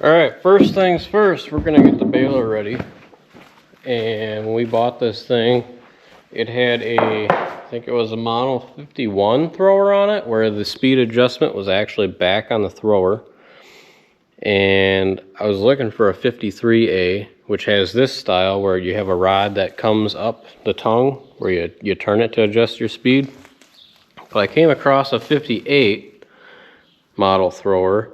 Alright, first things first, we're gonna get the baler ready. And when we bought this thing, it had I think it was a model 51 thrower on it, where the speed adjustment was actually back on the thrower. And I was looking for a 53A, which has this style where you have a rod that comes up the tongue, where you turn it to adjust your speed. But I came across a 58 model thrower,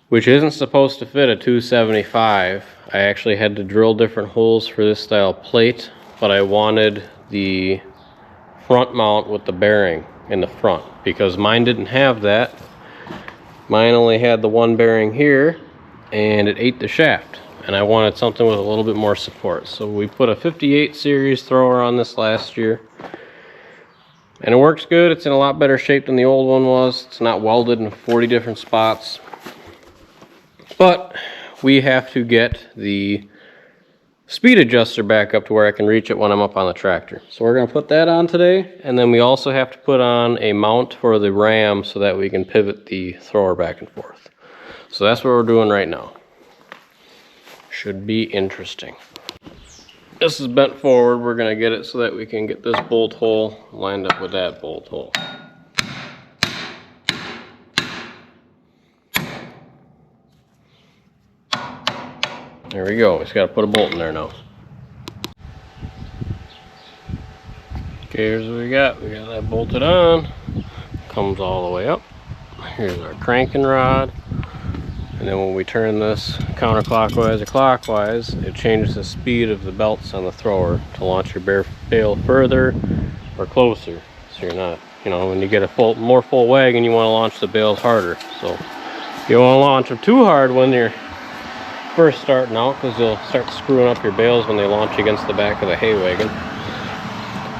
which isn't supposed to fit a 275. I actually had to drill different holes for this style plate, but I wanted the front mount with the bearing in the front because mine didn't have that. Mine only had the one bearing here and it ate the shaft, and I wanted something with a little bit more support. So we put a 58 series thrower on this last year, and it works good. It's in a lot better shape than the old one was. It's not welded in 40 different spots. But we have to get the speed adjuster back up to where I can reach it when I'm up on the tractor. So we're going to put that on today, and then we also have to put on a mount for the ram so that we can pivot the thrower back and forth. So that's what we're doing right now. Should be interesting. This is bent forward. We're going to get it so that we can get this bolt hole lined up with that bolt hole. There we go. Just got to put a bolt in there now. Okay, here's what we got. We got that bolted on. Comes all the way up. Here's our cranking rod. And then when we turn this counterclockwise or clockwise, it changes the speed of the belts on the thrower to launch your bale further or closer. So you're not, when you get a more full wagon, you want to launch the bales harder. So you don't want to launch them too hard when you're first starting out, because you'll start screwing up your bales when they launch against the back of the hay wagon.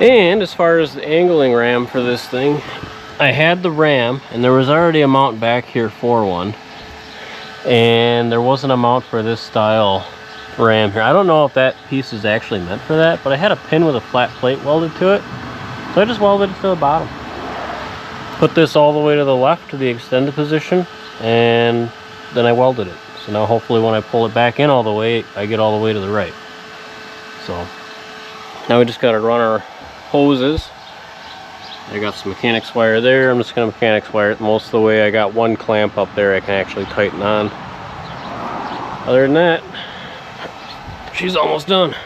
And as far as the angling ram for this thing, I had the ram, and there was already a mount back here for one, and there wasn't a mount for this style ram here. I don't know if that piece is actually meant for that, but I had a pin with a flat plate welded to it, so I just welded it to the bottom. Put this all the way to the left to the extended position, and then I welded it. So now hopefully when I pull it back in all the way, I get all the way to the right. So now we just got to run our hoses. I got some mechanics wire there. I'm just going to mechanics wire it most of the way. I got one clamp up there I can actually tighten on. Other than that, she's almost done.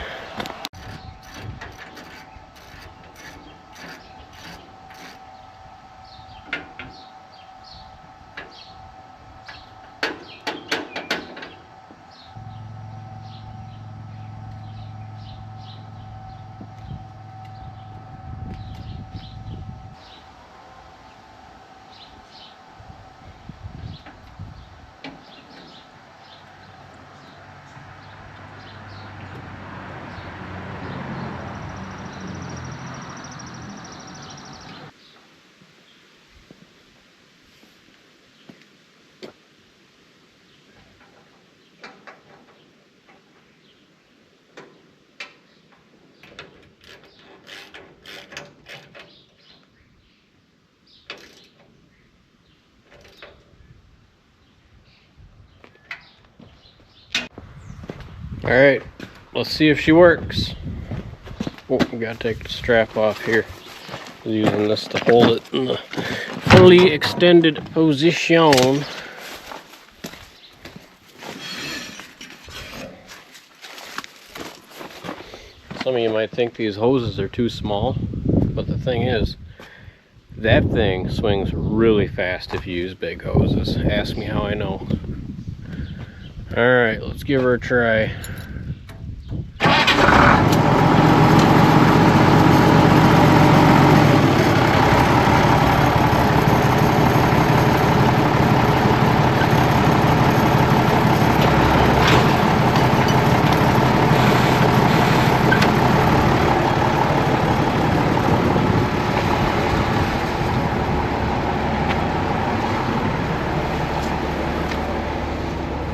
Alright, let's see if she works. Oh, we gotta take the strap off here. I'm using this to hold it in the fully extended position. Some of you might think these hoses are too small, but the thing is, that thing swings really fast if you use big hoses. Ask me how I know. Alright, let's give her a try.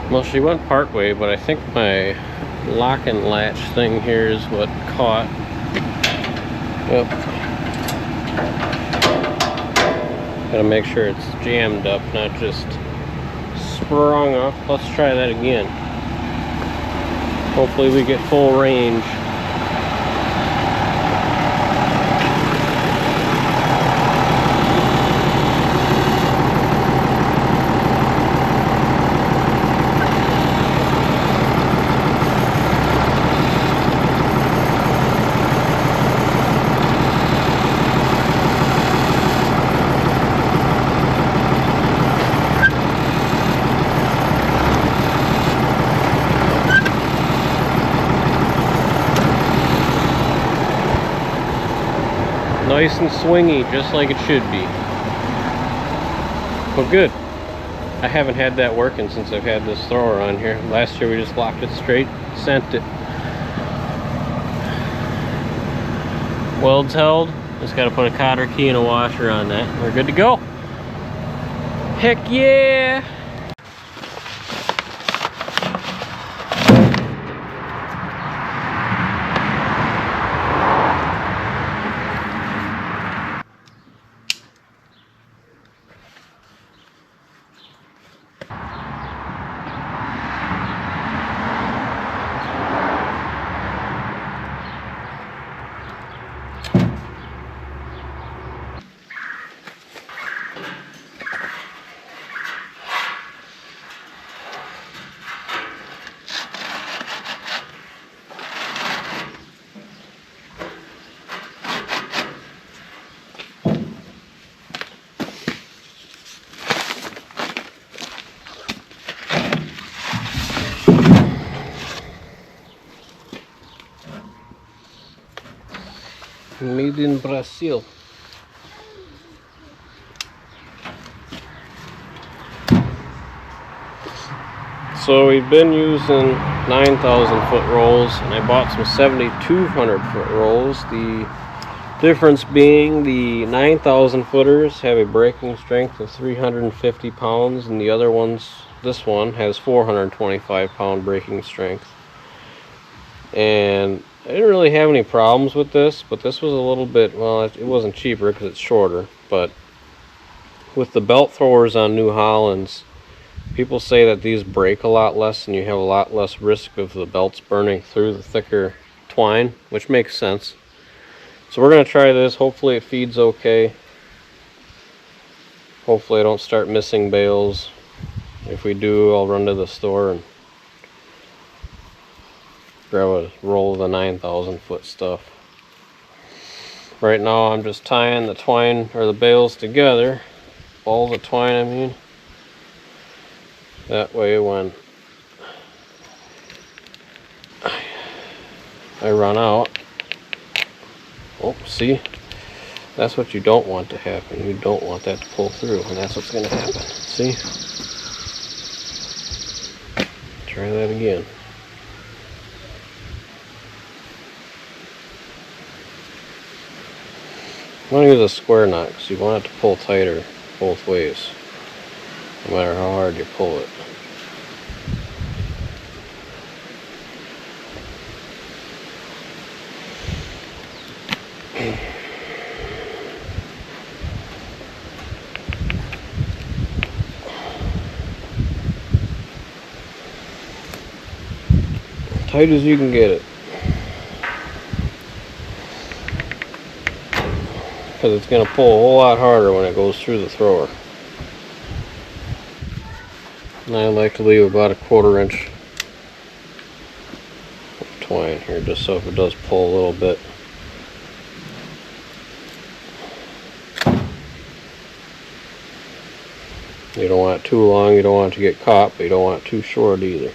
Well, she went part way, but I think my lock and latch thing here is what caught. Yep. Gotta make sure it's jammed up, not just sprung up. Let's try that again. Hopefully we get full range. Nice and swingy, just like it should be. Well, good. I haven't had that working since I've had this thrower on here. Last year we just locked it straight, sent it. Weld's held. Just got to put a cotter key and a washer on that. We're good to go. Heck yeah! Made in Brazil. So we've been using 9,000 foot rolls, and I bought some 7,200 foot rolls. The difference being the 9,000 footers have a braking strength of 350 pounds, and the other ones, this one has 425 pound braking strength. And I didn't really have any problems with this, but this was a little bit, well, it wasn't cheaper because it's shorter, but with the belt throwers on New Hollands, people say that these break a lot less and you have a lot less risk of the belts burning through the thicker twine, which makes sense. So we're going to try this. Hopefully it feeds okay. Hopefully I don't start missing bales. If we do, I'll run to the store and grab a roll of the 9,000 foot stuff. Right now I'm just tying the twine, or the bales together, balls of twine I mean. That way when I run out, oh, see, that's what you don't want to happen. You don't want that to pull through, and that's what's going to happen. See? Try that again. You want to use a square knot because you want it to pull tighter both ways, no matter how hard you pull it. Tight as you can get it. Because it's going to pull a whole lot harder when it goes through the thrower. And I like to leave about 1/4 inch of twine here, just so if it does pull a little bit. You don't want it too long, you don't want it to get caught, but you don't want it too short either.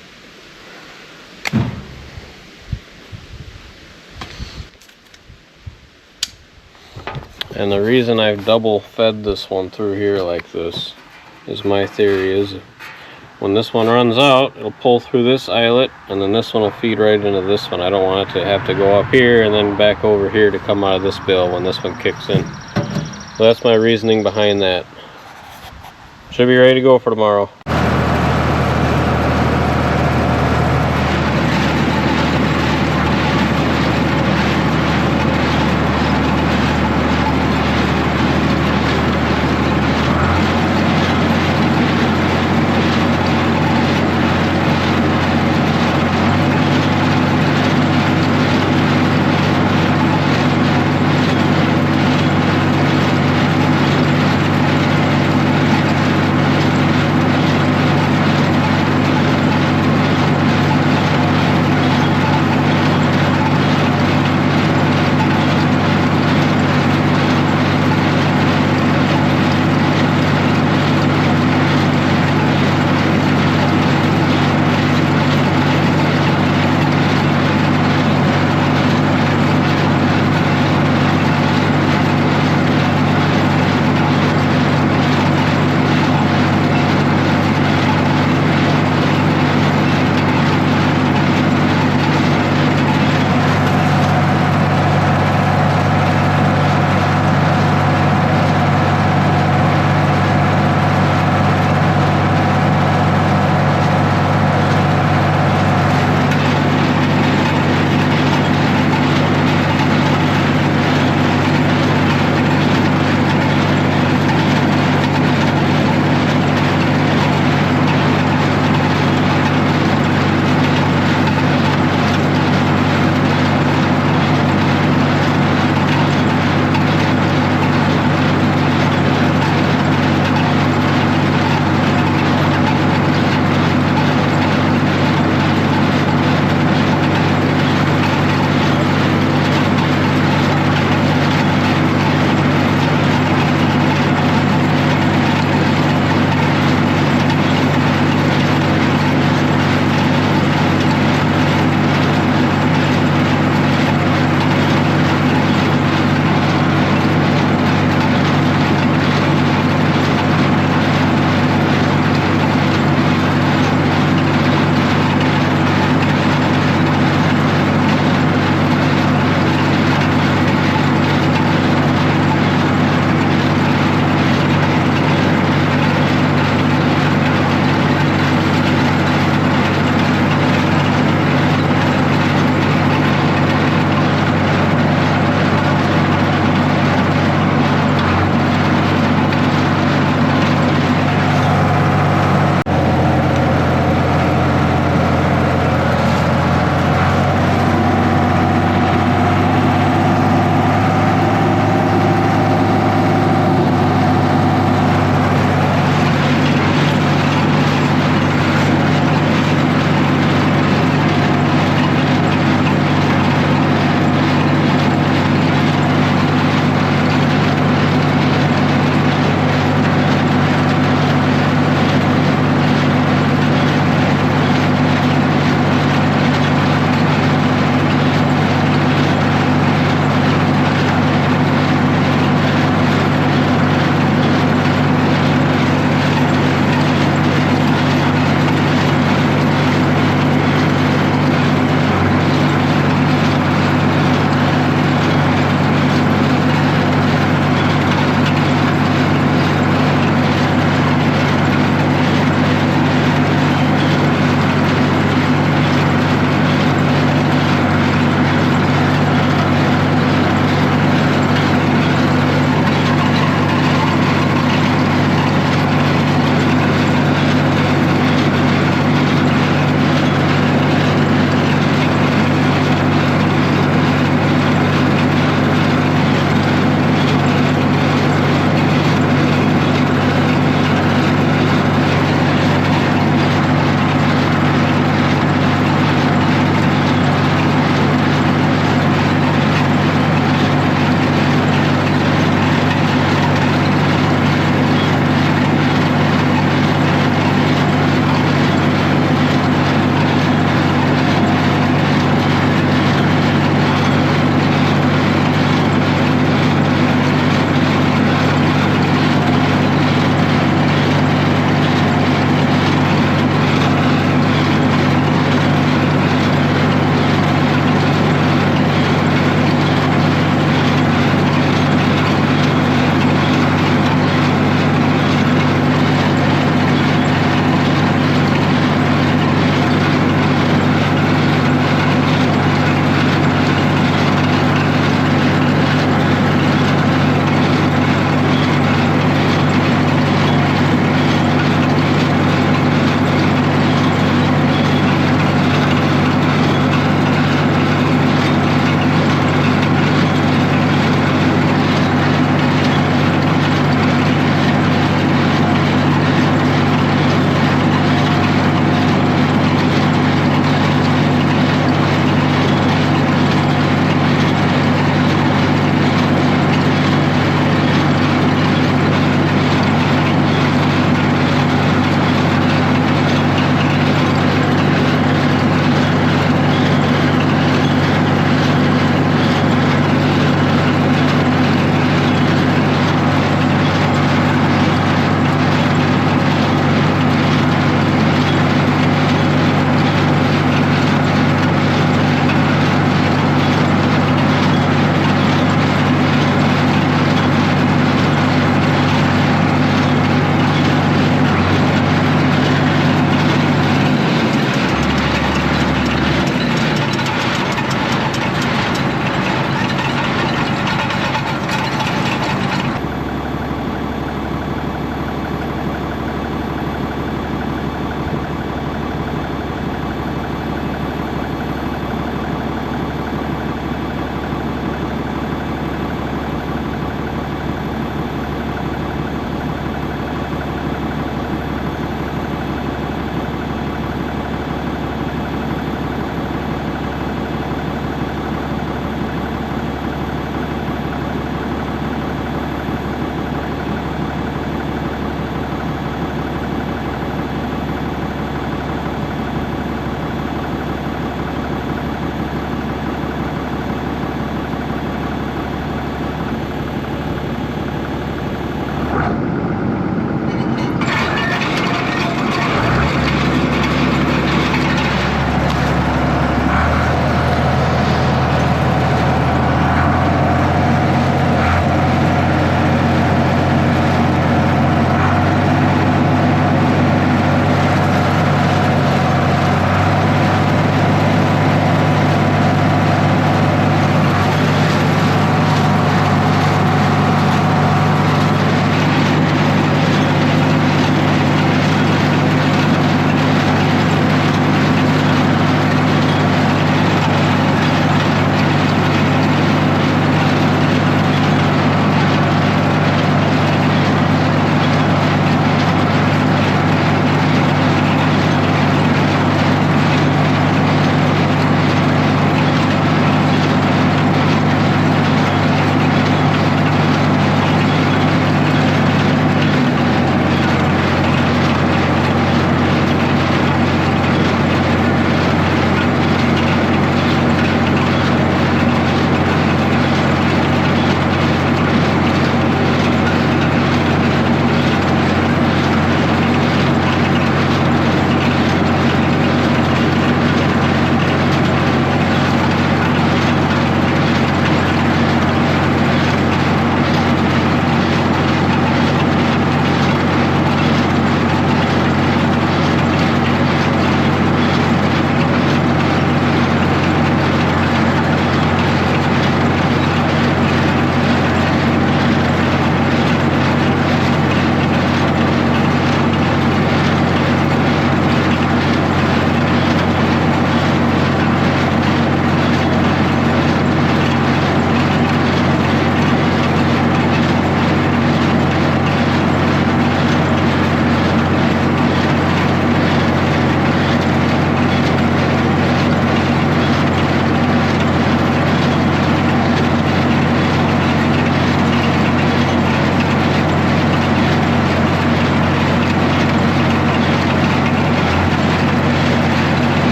And the reason I've double fed this one through here like this is, my theory is, when this one runs out, it'll pull through this eyelet, and then this one will feed right into this one. I don't want it to have to go up here and then back over here to come out of this bale when this one kicks in. So that's my reasoning behind that. Should be ready to go for tomorrow.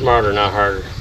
smarter, not harder.